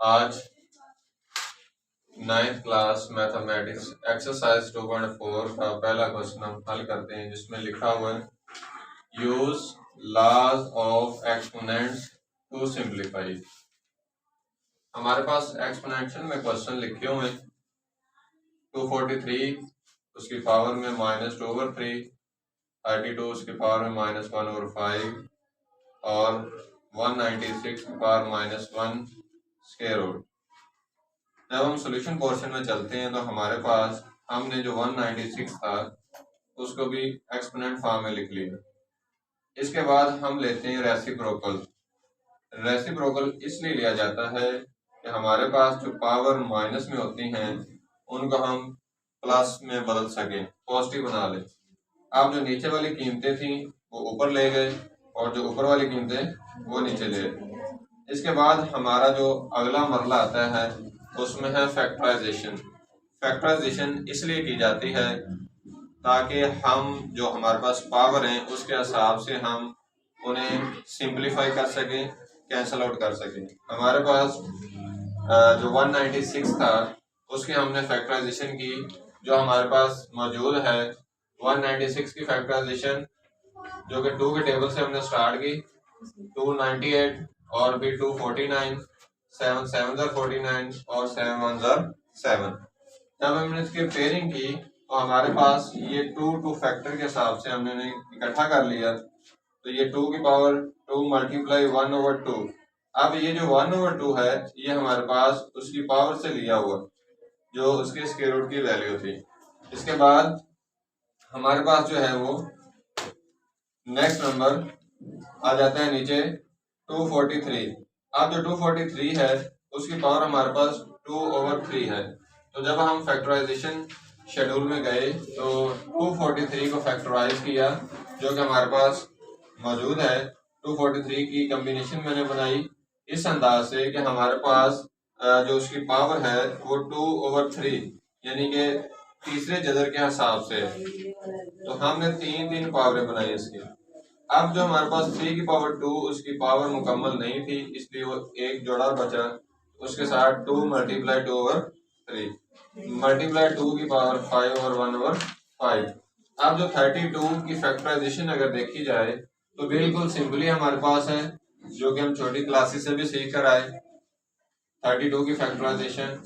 आज 9th class mathematics exercise 2.4 का पहला क्वेश्चन हम हल करते हैं, जिसमें लिखा हुआ है use laws of exponents to simplify. हमारे पास एक्सपोनेंशियल में क्वेश्चन लिखे हुए हैं 243 उसकी पावर में -2/3, 32 उसकी पावर में -1/5 और 196 की पावर -1 स्क्वायर रूट। जब हम सॉल्यूशन पोर्शन में चलते हैं तो हमारे पास हमने जो 196 था उसको भी एक्सपोनेंट फॉर्म में लिख लिया। इसके बाद हम लेते हैं रेसिप्रोकल। रेसिप्रोकल इसलिए लिया जाता है कि हमारे पास जो पावर माइनस में होती हैं उनको हम प्लस में बदल सकें, पॉजिटिव बना लें। आप जो नीचे वाली कीमतें थी वो ऊपर ले गए और जो ऊपर वाली कीमतें वो नीचे ले गए। इसके बाद हमारा जो अगला मरला आता है उसमें है फैक्टराइजेशन। फैक्टराइजेशन इसलिए की जाती है ताकि हम जो हमारे पास पावर हैं उसके हिसाब से हम उन्हें सिंप्लीफाई कर सकें, कैंसल आउट कर सकें। हमारे पास जो 196 था उसकी हमने फैक्टराइजेशन की, जो हमारे पास मौजूद है 196 की फैक्टराइजेशन जो कि 2 के टेबल से हमने स्टार्ट की, 298 और भी 249, 7 7 49 और 7 1 7। जब हमने इसकी पेयरिंग की तो हमारे पास ये 2 फैक्टर के हिसाब से हमने इन्हें इकट्ठा कर लिया, तो ये 2 की पावर 2 मल्टीप्लाई 1/2। अब ये जो 1/2 है ये हमारे पास उसकी पावर से लिया हुआ जो उसके स्क्वायर रूट की वैल्यू थी। इसके बाद हमारे पास जो है वो नेक्स्ट नंबर आ जाता है नीचे 243। अब जो 243 है उसकी पावर हमारे पास 2/3 है। तो जब हम फैक्टराइजेशन शेड्यूल में गए तो 243 को फैक्टराइज किया जो कि हमारे पास मौजूद है। 243 की कम्बिनेशन मैंने बनाई इस अंदाज से कि हमारे पास जो उसकी पावर है वो 2/3 यानी कि तीसरे जदर के हिसाब से। तो हमने तीन पावरें बनाई इसकी। अब जो हमारे पास 3 की पावर 2 उसकी पावर मुकम्मल नहीं थी, इसलिए वो एक जोड़ा बचा, उसके साथ 2 मल्टीप्लाई 2/3 मल्टीप्लाई 2 की पावर 5/1/5। अब जो 32 की फैक्टराइजेशन अगर देखी जाए तो बिल्कुल सिंपली हमारे पास है, जो कि हम छोटी क्लासेस से भी सीख कर आए। 32 की factorisation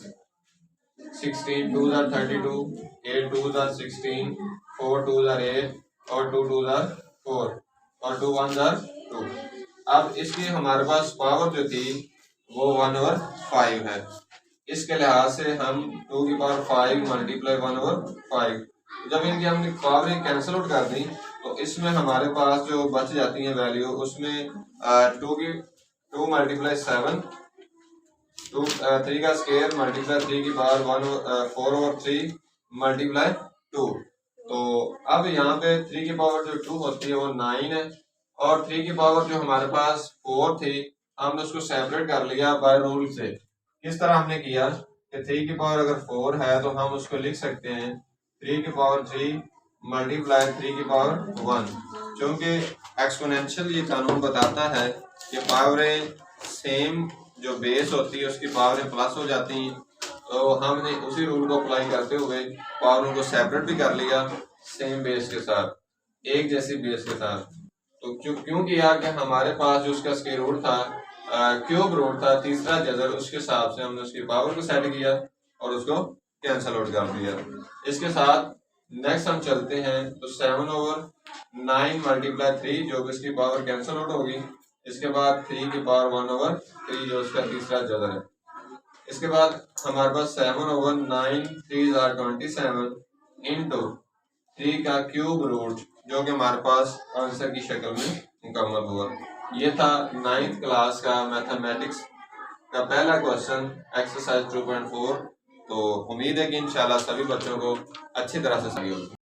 16 2s are 32, 8 2s are 16, 4 2s are 8 और 2 2s are 4 और 2 1s are 2। अब इसकी हमारे पास पावर जो थी वो 1/5 है। इसके लिहाज से हम 2 की पावर 5 मल्टीप्लाई 1/5, जब इनकी हमने पावरें कैंसिल आउट कर दी तो इसमें हमारे पास जो बच जाती है वैल्यू, उसमें 2 मल्टीप्लाई 7, 3 का स्क्वायर मल्टीप्लाई 3 की पावर 4/3 मल्टीप्लाई 2। तो अब यहाँ पे 3 की पावर जो 2 होती है वो 9 है और 3 की पावर जो हमारे पास 4 थी हमने उसको सेपरेट कर लिया बाय रूल से। किस तरह हमने किया कि 3 की पावर अगर 4 है तो हम उसको लिख सकते हैं 3 की पावर 3 मल्टीप्लाई 3 की पावर 1। क्योंकि एक्सपोनेंशियल ये कानून बताता है कि पावरें सेम जो बेस होती है उसकी पावरें प्लस हो जाती हैं, तो हमने उसी रूल को अप्लाई करते हुए पावरों को सेपरेट भी कर लिया सेम बेस के साथ, एक जैसी बेस के साथ। तो क्यों किया कि हमारे पास जो उसका स्क्वायर रूट था, क्यूब रूट था, तीसरा जदर, उसके हिसाब से हमने उसकी पावर को सेट किया और उसको कैंसल आउट कर दिया। इसके साथ नेक्स्ट हम चलते हैं तो 7/9 मल्टीप्लाई 3 जो कि इसकी पावर कैंसल आउट होगी। इसके बाद 3 की पावर 1/3 जो उसका तीसरा जदर है। इसके बाद हमारे पास 7/9 3s are 27 इंटू 3 का क्यूब रूट जो कि हमारे पास आंसर की शक्ल में मुकम्मल हुआ। ये था 9th क्लास का मैथमेटिक्स का पहला क्वेश्चन एक्सरसाइज 2.4। तो उम्मीद है कि इंशाल्लाह सभी बच्चों को अच्छी तरह से सही होगा।